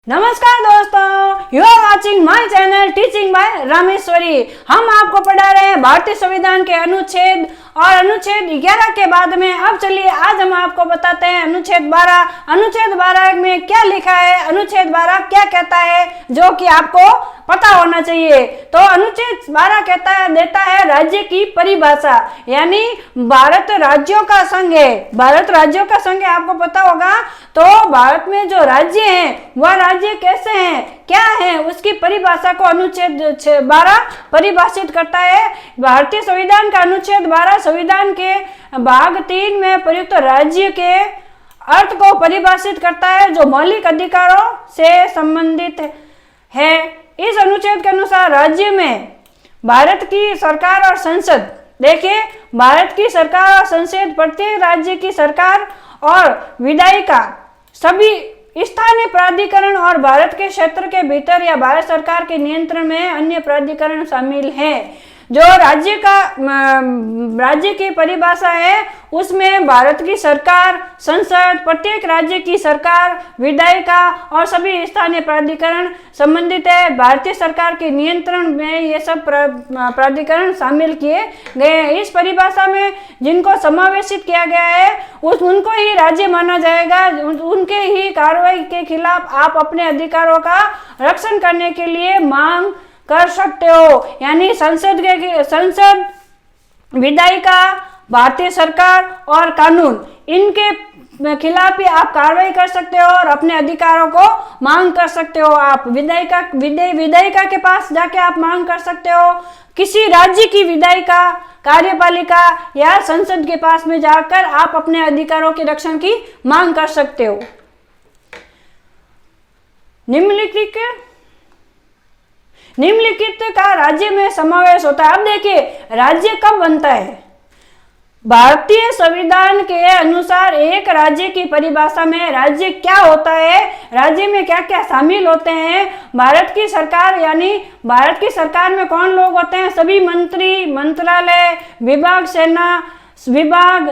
नमस्कार दोस्तों, you are watching my channel teaching by Rameshwari. हम आपको पढ़ा रहे हैं भारतीय संविधान के अनुच्छेद और अनुच्छेद 11 के बाद में। अब चलिए आज हम आपको बताते हैं अनुच्छेद 12। अनुच्छेद 12 में क्या लिखा है, अनुच्छेद 12 क्या कहता है, जो कि आपको पता होना चाहिए। तो अनुच्छेद 12 कहता है, देता है राज्य की परिभाषा, यानी भारत राज्यों का संघ है। भारत राज्यों का संघ है, आपको पता होगा। तो भारत में जो राज्य हैं वह राज्य कैसे हैं, क्या है, उसकी परिभाषा को अनुच्छेद 12 परिभाषित करता है। भारतीय संविधान का अनुच्छेद 12 संविधान के भाग 3 में प्रयुक्त राज्य के अर्थ को परिभाषित करता है, जो मौलिक अधिकारों से संबंधित है। इस अनुच्छेद के अनुसार राज्य में भारत की सरकार और संसद, देखिए भारत की सरकार और संसद प्रत्येक राज्य की सरकार और विधायिका, सभी स्थानीय प्राधिकरण और भारत के क्षेत्र के भीतर या भारत सरकार के नियंत्रण में अन्य प्राधिकरण शामिल हैं। जो राज्य की परिभाषा है उसमें भारत की सरकार, संसद, प्रत्येक राज्य की सरकार, विधायिका और सभी स्थानीय प्राधिकरण संबंधित है। भारतीय सरकार के नियंत्रण में ये सब प्राधिकरण शामिल किए गए हैं। इस परिभाषा में जिनको समावेशित किया गया है उनको ही राज्य माना जाएगा। उनके ही कार्रवाई के खिलाफ आप अपने अधिकारों का रक्षण करने के लिए मांग कर सकते हो। यानी संसद, विधायिका, भारतीय सरकार और कानून, इनके खिलाफ ही आप कार्रवाई कर सकते हो और अपने अधिकारों को मांग कर सकते हो। आप विधायिका के पास जाके आप मांग कर सकते हो। किसी राज्य की विधायिका, कार्यपालिका या संसद के पास में जाकर आप अपने अधिकारों के रक्षण की मांग कर सकते हो। निम्नलिखित का राज्य में समावेश होता है। अब देखिए राज्य कब बनता है। भारतीय संविधान के अनुसार एक राज्य की परिभाषा में राज्य क्या होता है, राज्य में क्या क्या शामिल होते हैं। भारत की सरकार, यानी भारत की सरकार में कौन लोग होते हैं, सभी मंत्री, मंत्रालय, विभाग,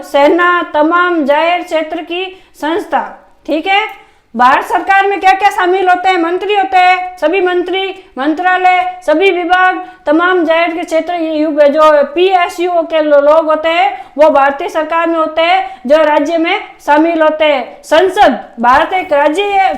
सेना, तमाम जाहिर क्षेत्र की संस्था। ठीक है, भारत सरकार में क्या क्या शामिल होते हैं, मंत्री होते हैं, सभी मंत्री, मंत्रालय, सभी विभाग, तमाम जाहिर के क्षेत्र, जो PSU के लोग होते हैं वो भारतीय सरकार में होते हैं, जो राज्य में शामिल होते हैं। संसद, भारत एक राज्य है।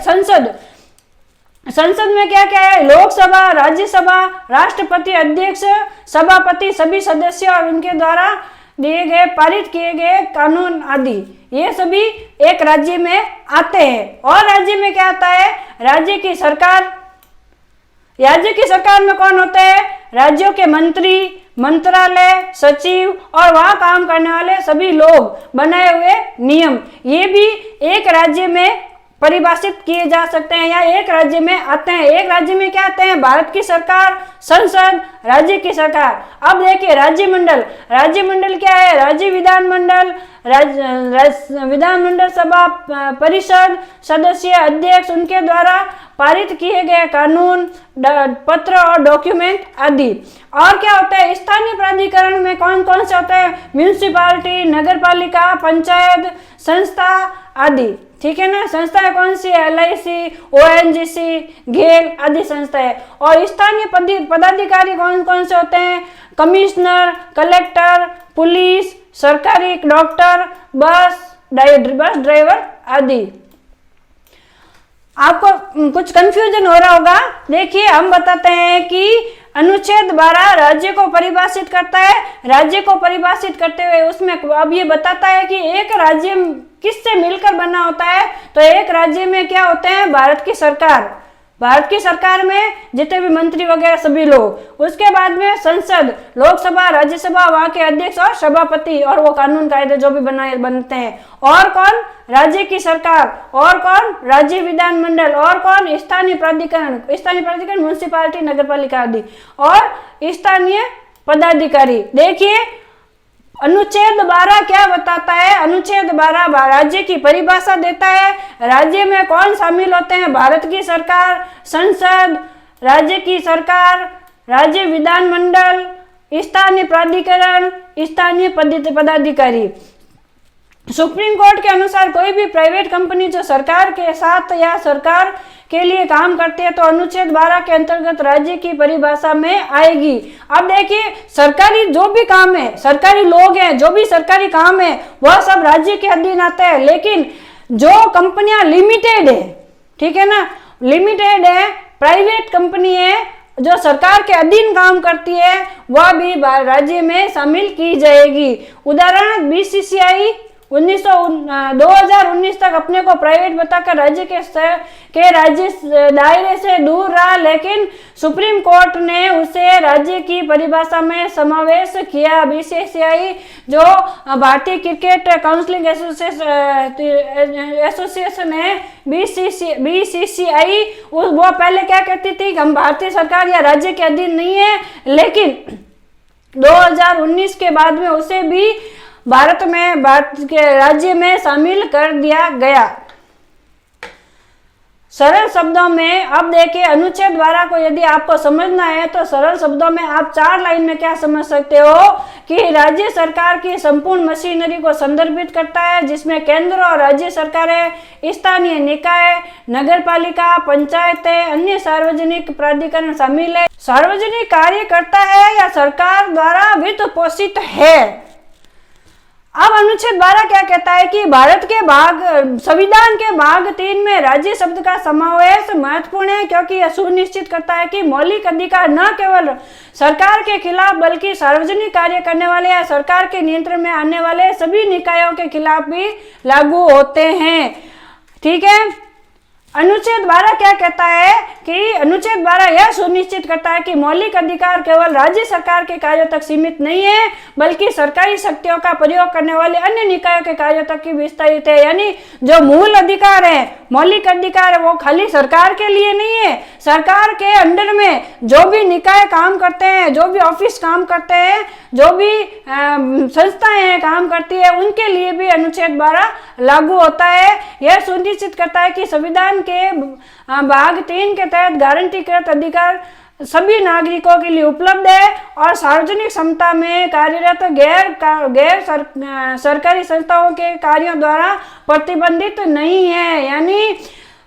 संसद में क्या क्या है, लोकसभा, राज्यसभा, राष्ट्रपति, अध्यक्ष, सभापति, सभी सदस्य और उनके द्वारा दिए गए, पारित किए गए कानून आदि, ये सभी एक राज्य में आते हैं। और राज्य में क्या आता है, राज्य की सरकार। राज्य की सरकार में कौन होते हैं, राज्यों के मंत्री, मंत्रालय, सचिव और वहां काम करने वाले सभी लोग, बनाए हुए नियम, ये भी एक राज्य में परिभाषित किए जा सकते हैं या एक राज्य में आते हैं। एक राज्य में क्या आते हैं, भारत की सरकार, संसद, राज्य की सरकार। अब देखिए राज्यमंडल। राज्यमंडल क्या है, राज्य विधानमंडल, विधानमंडल सभा, परिषद, सदस्य, अध्यक्ष, उनके द्वारा पारित किए गए कानून, पत्र और डॉक्यूमेंट आदि। और क्या होता है, स्थानीय प्राधिकरण में कौन कौन से होते हैं, म्यूनिसिपालिटी, नगरपालिका, पंचायत, संस्था आदि। ठीक है ना, संस्थाएं कौन सी है, LIC, ONGC, घेल आदि संस्थाएं। और स्थानीय पदाधिकारी कौन कौन से होते हैं, कमिश्नर, कलेक्टर, पुलिस, सरकारी डॉक्टर, बस ड्राइवर आदि। आपको कुछ कंफ्यूजन हो रहा होगा। देखिए हम बताते हैं कि अनुच्छेद 12 राज्य को परिभाषित करता है। राज्य को परिभाषित करते हुए उसमें अब ये बताता है कि एक राज्य किससे मिलकर बना होता है। तो एक राज्य में क्या होते हैं, भारत की सरकार, भारत की सरकार में जितने भी मंत्री वगैरह सभी लोग। उसके बाद में संसद, लोकसभा, राज्यसभा, वहां के अध्यक्ष और सभापति, और वो कानून कायदे जो भी बनते हैं। और कौन, राज्य की सरकार। और कौन, राज्य विधानमंडल। और कौन, स्थानीय प्राधिकरण, म्यूनिसिपालिटी, नगरपालिका आदि। और स्थानीय पदाधिकारी। देखिए अनुच्छेद 12 क्या बताता है, अनुच्छेद 12 राज्य की परिभाषा देता है। राज्य में कौन शामिल होते हैं, भारत की सरकार, संसद, राज्य की सरकार, राज्य विधानमंडल, स्थानीय प्राधिकरण, स्थानीय पदाधिकारी। सुप्रीम कोर्ट के अनुसार कोई भी प्राइवेट कंपनी जो सरकार के साथ या सरकार के लिए काम करती है तो अनुच्छेद 12 के अंतर्गत राज्य की परिभाषा में आएगी। अब देखिए, सरकारी जो भी काम है, सरकारी लोग हैं, जो भी सरकारी काम है वह सब राज्य के अधीन आते हैं। लेकिन जो कंपनियां लिमिटेड है, ठीक है ना, लिमिटेड है, प्राइवेट कंपनी है जो सरकार के अधीन काम करती है, वह भी राज्य में शामिल की जाएगी। उदाहरण बीसीसीआई 2019 तक अपने को प्राइवेट बताकर राज्य के राज्य दायरे से दूर रहा, लेकिन सुप्रीम कोर्ट ने उसे राज्य की परिभाषा में समावेश किया। बीसीसीआई जो भारतीय क्रिकेट काउंसिलिंग एसोसिएशन है, बीसीसीआई, वो पहले क्या कहती थी कि हम भारतीय सरकार या राज्य के अधीन नहीं है, लेकिन 2019 के बाद में उसे भी भारत के राज्य में शामिल कर दिया गया। सरल शब्दों में अब देखिए, अनुच्छेद 12 को यदि आपको समझना है तो सरल शब्दों में आप 4 लाइन में क्या समझ सकते हो कि राज्य सरकार की संपूर्ण मशीनरी को संदर्भित करता है, जिसमें केंद्र और राज्य सरकारें, स्थानीय निकाय, नगरपालिका, पंचायतें, अन्य सार्वजनिक प्राधिकरण शामिल है। सार्वजनिक कार्य करता है या सरकार द्वारा वित्त पोषित है। अब अनुच्छेद 12 क्या कहता है कि भारत के संविधान के भाग 3 में राज्य शब्द का समावेश महत्वपूर्ण है, क्योंकि यह सुनिश्चित करता है कि मौलिक अधिकार न केवल सरकार के खिलाफ बल्कि सार्वजनिक कार्य करने वाले या सरकार के नियंत्रण में आने वाले सभी निकायों के खिलाफ भी लागू होते हैं। ठीक है, अनुच्छेद 12 क्या कहता है कि अनुच्छेद 12 यह सुनिश्चित करता है कि मौलिक अधिकार केवल राज्य सरकार के कार्यों तक सीमित नहीं है, बल्कि सरकारी शक्तियों का प्रयोग करने वाले अन्य निकायों के कार्यों तक भी विस्तारित है। यानी जो मूल अधिकार है, मौलिक अधिकार है, वो खाली सरकार के लिए नहीं है, सरकार के अंडर में जो भी निकाय काम करते हैं, जो भी ऑफिस काम करते हैं, जो भी संस्थाएं काम करती है, उनके लिए भी अनुच्छेद 12 लागू होता है। यह सुनिश्चित करता है कि संविधान के भाग 3 के तहत गारंटीकृत अधिकार सभी नागरिकों के लिए उपलब्ध है और सार्वजनिक क्षमता में कार्यरत गैर सरकारी संस्थाओं के कार्यों द्वारा प्रतिबंधित नहीं है। यानी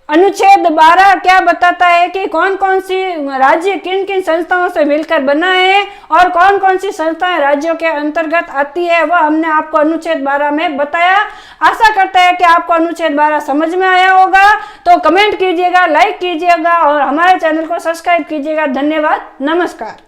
अनुच्छेद 12 क्या बताता है कि कौन कौन सी राज्य किन किन संस्थाओं से मिलकर बना है और कौन कौन सी संस्थाएं राज्यों के अंतर्गत आती है, वह हमने आपको अनुच्छेद 12 में बताया। आशा करते हैं कि आपको अनुच्छेद 12 समझ में आया होगा। तो कमेंट कीजिएगा, लाइक कीजिएगा और हमारे चैनल को सब्सक्राइब कीजिएगा। धन्यवाद, नमस्कार।